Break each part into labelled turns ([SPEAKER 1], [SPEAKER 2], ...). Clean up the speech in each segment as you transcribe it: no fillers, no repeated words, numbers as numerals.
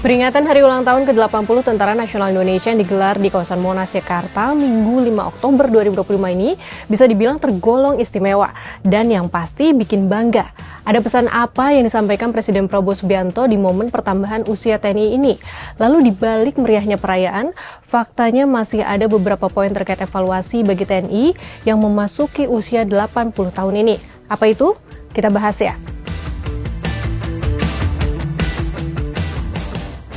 [SPEAKER 1] Peringatan Hari Ulang Tahun ke-80 Tentara Nasional Indonesia yang digelar di kawasan Monas, Jakarta, Minggu 5 Oktober 2025 ini bisa dibilang tergolong istimewa dan yang pasti bikin bangga. Ada pesan apa yang disampaikan Presiden Prabowo Subianto di momen pertambahan usia TNI ini? Lalu di balik meriahnya perayaan, faktanya masih ada beberapa poin terkait evaluasi bagi TNI yang memasuki usia 80 tahun ini. Apa itu? Kita bahas ya.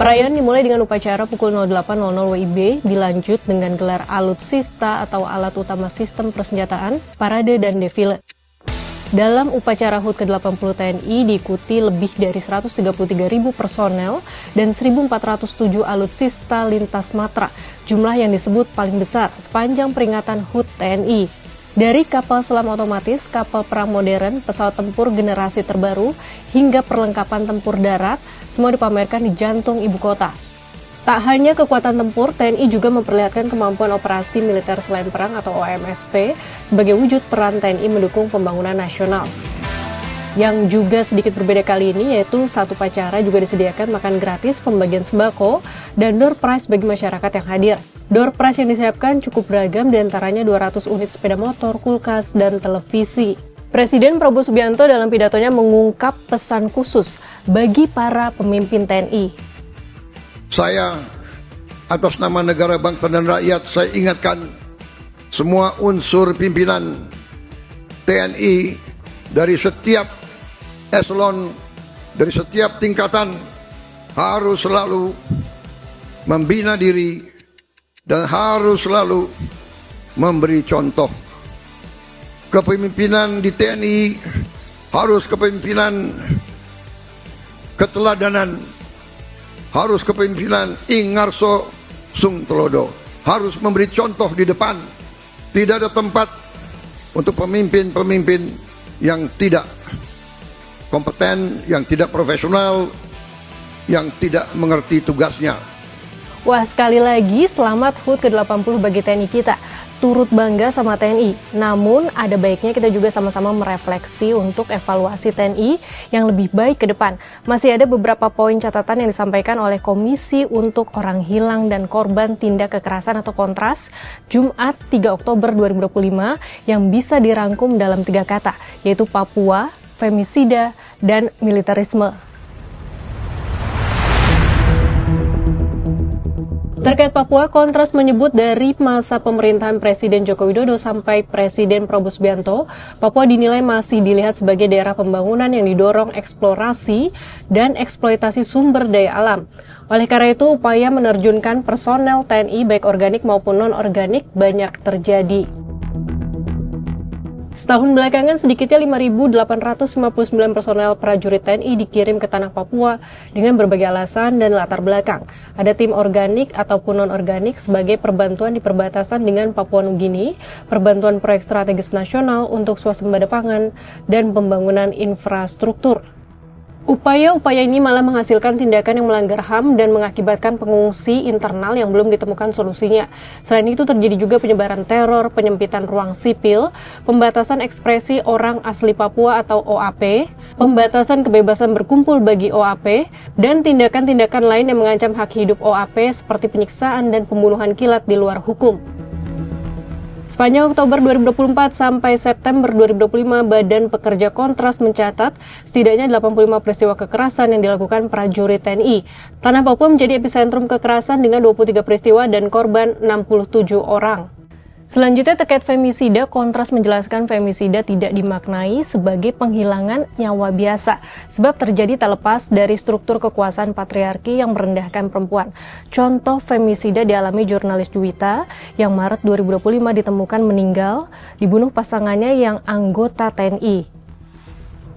[SPEAKER 1] Perayaan dimulai dengan upacara pukul 08.00 WIB, dilanjut dengan gelar alutsista atau alat utama sistem persenjataan, parade dan defile. Dalam upacara HUT ke-80 TNI diikuti lebih dari 133.000 personel dan 1.407 alutsista lintas matra, jumlah yang disebut paling besar sepanjang peringatan HUT TNI. Dari kapal selam otomatis, kapal perang modern, pesawat tempur generasi terbaru, hingga perlengkapan tempur darat, semua dipamerkan di jantung ibu kota. Tak hanya kekuatan tempur, TNI juga memperlihatkan kemampuan operasi militer selain perang atau OMSP sebagai wujud peran TNI mendukung pembangunan nasional. Yang juga sedikit berbeda kali ini yaitu saat upacara juga disediakan makan gratis, pembagian sembako, dan door prize bagi masyarakat yang hadir. Door prize yang disiapkan cukup beragam, diantaranya 200 unit sepeda motor, kulkas, dan televisi. Presiden Prabowo Subianto dalam pidatonya mengungkap pesan khusus bagi para pemimpin TNI.
[SPEAKER 2] Saya atas nama negara, bangsa, dan rakyat, saya ingatkan semua unsur pimpinan TNI dari setiap eselon, dari setiap tingkatan harus selalu membina diri dan harus selalu memberi contoh. Kepemimpinan di TNI harus kepemimpinan keteladanan, harus kepemimpinan Ingarso Sungtelodo, harus memberi contoh di depan. Tidak ada tempat untuk pemimpin-pemimpin yang tidak kompeten, yang tidak profesional, yang tidak mengerti tugasnya.
[SPEAKER 1] Wah, sekali lagi selamat HUT ke-80 bagi TNI kita. Turut bangga sama TNI, namun ada baiknya kita juga sama-sama merefleksi untuk evaluasi TNI yang lebih baik ke depan. Masih ada beberapa poin catatan yang disampaikan oleh Komisi untuk Orang Hilang dan Korban Tindak Kekerasan atau Kontras, Jumat 3 Oktober 2025 yang bisa dirangkum dalam 3 kata, yaitu Papua, femisida, dan militerisme. Terkait Papua, Kontras menyebut dari masa pemerintahan Presiden Joko Widodo sampai Presiden Prabowo Subianto, Papua dinilai masih dilihat sebagai daerah pembangunan yang didorong eksplorasi dan eksploitasi sumber daya alam. Oleh karena itu, upaya menerjunkan personel TNI baik organik maupun non-organik banyak terjadi. Setahun belakangan, sedikitnya 5.859 personel prajurit TNI dikirim ke tanah Papua dengan berbagai alasan dan latar belakang. Ada tim organik ataupun non-organik sebagai perbantuan di perbatasan dengan Papua Nugini, perbantuan proyek strategis nasional untuk swasembada pangan, dan pembangunan infrastruktur. Upaya-upaya ini malah menghasilkan tindakan yang melanggar HAM dan mengakibatkan pengungsi internal yang belum ditemukan solusinya. Selain itu terjadi juga penyebaran teror, penyempitan ruang sipil, pembatasan ekspresi orang asli Papua atau OAP, pembatasan kebebasan berkumpul bagi OAP, dan tindakan-tindakan lain yang mengancam hak hidup OAP seperti penyiksaan dan pembunuhan kilat di luar hukum. Sepanjang Oktober 2024 sampai September 2025, Badan Pekerja Kontras mencatat setidaknya 85 peristiwa kekerasan yang dilakukan prajurit TNI. Tanah Papua menjadi epicentrum kekerasan dengan 23 peristiwa dan korban 67 orang. Selanjutnya terkait femisida, Kontras menjelaskan femisida tidak dimaknai sebagai penghilangan nyawa biasa, sebab terjadi tak lepas dari struktur kekuasaan patriarki yang merendahkan perempuan. Contoh femisida dialami jurnalis Juwita yang Maret 2025 ditemukan meninggal, dibunuh pasangannya yang anggota TNI.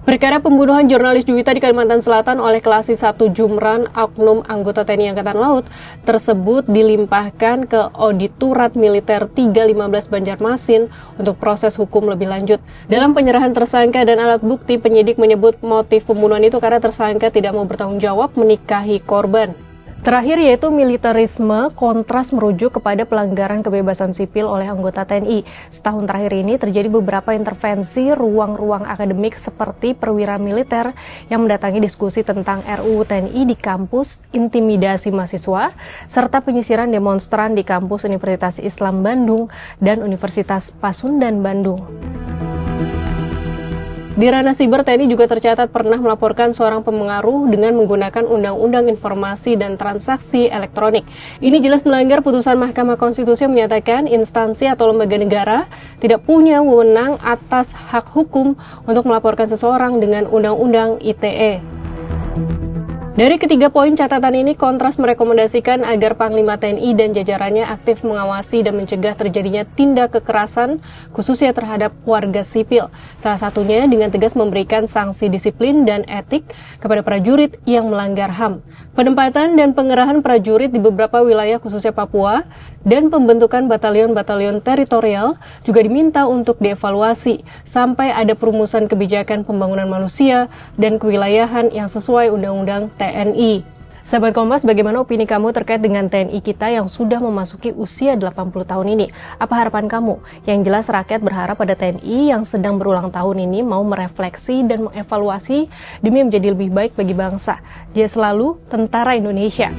[SPEAKER 1] Perkara pembunuhan jurnalis Juwita di Kalimantan Selatan oleh Kelasi 1 Jumran, oknum anggota TNI Angkatan Laut, tersebut dilimpahkan ke Auditorat Militer 315 Banjarmasin untuk proses hukum lebih lanjut. Dalam penyerahan tersangka dan alat bukti, penyidik menyebut motif pembunuhan itu karena tersangka tidak mau bertanggung jawab menikahi korban. Terakhir yaitu militerisme, kontras merujuk kepada pelanggaran kebebasan sipil oleh anggota TNI. Setahun terakhir ini terjadi beberapa intervensi ruang-ruang akademik seperti perwira militer yang mendatangi diskusi tentang RUU TNI di kampus, intimidasi mahasiswa, serta penyisiran demonstran di kampus Universitas Islam Bandung dan Universitas Pasundan Bandung. Di ranah siber, TNI juga tercatat pernah melaporkan seorang pemengaruh dengan menggunakan Undang-Undang Informasi dan Transaksi Elektronik. Ini jelas melanggar putusan Mahkamah Konstitusi yang menyatakan instansi atau lembaga negara tidak punya wewenang atas hak hukum untuk melaporkan seseorang dengan Undang-Undang ITE. Dari ketiga poin catatan ini, Kontras merekomendasikan agar Panglima TNI dan jajarannya aktif mengawasi dan mencegah terjadinya tindak kekerasan, khususnya terhadap warga sipil. Salah satunya dengan tegas memberikan sanksi disiplin dan etik kepada prajurit yang melanggar HAM. Penempatan dan pengerahan prajurit di beberapa wilayah khususnya Papua dan pembentukan batalion-batalion teritorial juga diminta untuk dievaluasi sampai ada perumusan kebijakan pembangunan manusia dan kewilayahan yang sesuai Undang-Undang TNI. Sahabat Kompas, bagaimana opini kamu terkait dengan TNI kita yang sudah memasuki usia 80 tahun ini? Apa harapan kamu? Yang jelas rakyat berharap pada TNI yang sedang berulang tahun ini mau merefleksi dan mengevaluasi demi menjadi lebih baik bagi bangsa. Dia selalu tentara Indonesia.